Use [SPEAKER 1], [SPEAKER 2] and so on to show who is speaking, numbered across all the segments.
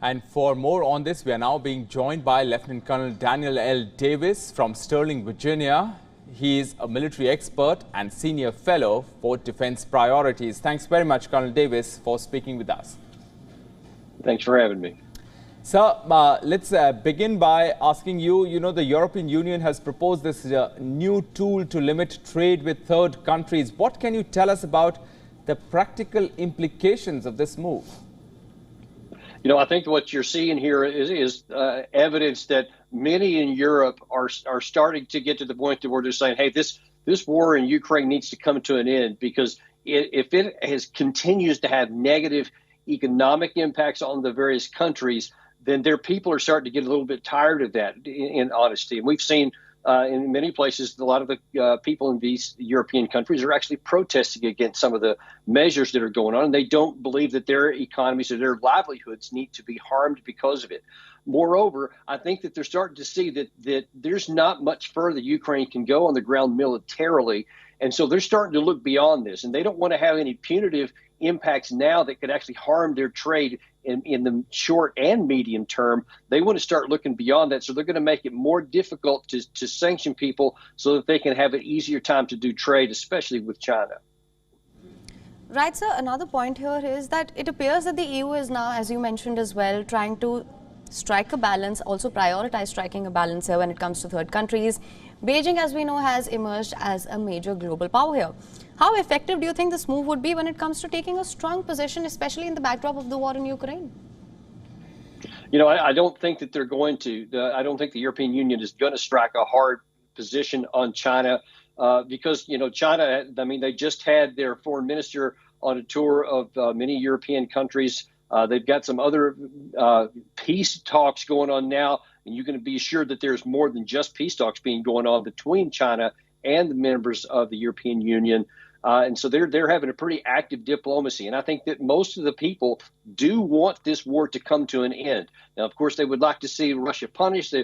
[SPEAKER 1] And for more on this, we are now being joined by Lieutenant Colonel Daniel L. Davis from Sterling, Virginia. He is a military expert and senior fellow for defense priorities. Thanks very much, Colonel Davis, for speaking with us.
[SPEAKER 2] Thanks for having me.
[SPEAKER 1] Sir, let's begin by asking you, the European Union has proposed this new tool to limit trade with third countries. What can you tell us about the practical implications of this move?
[SPEAKER 2] I think what you're seeing here is evidence that many in Europe are starting to get to the point where they're saying, hey, this war in Ukraine needs to come to an end, because if it continues to have negative economic impacts on the various countries, then their people are starting to get a little bit tired of that, in honesty. And we've seen in many places, a lot of the people in these European countries are actually protesting against some of the measures that are going on. And they don't believe that their economies or their livelihoods need to be harmed because of it. Moreover, I think that they're starting to see that there's not much further Ukraine can go on the ground militarily. And so they're starting to look beyond this, and they don't want to have any punitive impacts now that could actually harm their trade in the short and medium term. They want to start looking beyond that. So they're going to make it more difficult to sanction people so that they can have an easier time to do trade, especially with China.
[SPEAKER 3] Right, sir. Another point here is that it appears that the EU is now, as you mentioned as well, trying to strike a balance, also prioritize striking a balance here when it comes to third countries. Beijing, as we know, has emerged as a major global power here. How effective do you think this move would be when it comes to taking a strong position, especially in the backdrop of the war in Ukraine?
[SPEAKER 2] I don't think that they're going to. I don't think the European Union is going to strike a hard position on China because, China, they just had their foreign minister on a tour of many European countries. They've got some other peace talks going on now, and you can be assured that there's more than just peace talks going on between China and the members of the European Union. And so they're having a pretty active diplomacy. And I think that most of the people do want this war to come to an end. Now, of course, they would like to see Russia punished.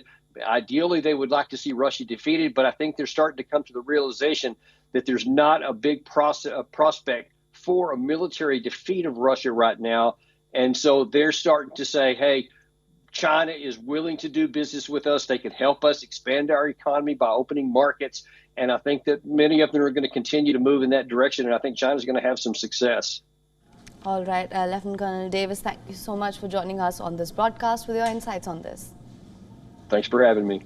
[SPEAKER 2] Ideally, they would like to see Russia defeated. But I think they're starting to come to the realization that there's not a big prospect for a military defeat of Russia right now. And so they're starting to say, hey, China is willing to do business with us. They can help us expand our economy by opening markets. And I think that many of them are going to continue to move in that direction. And I think China's going to have some success.
[SPEAKER 3] All right. Lieutenant Colonel Davis, thank you so much for joining us on this broadcast with your insights on this.
[SPEAKER 2] Thanks for having me.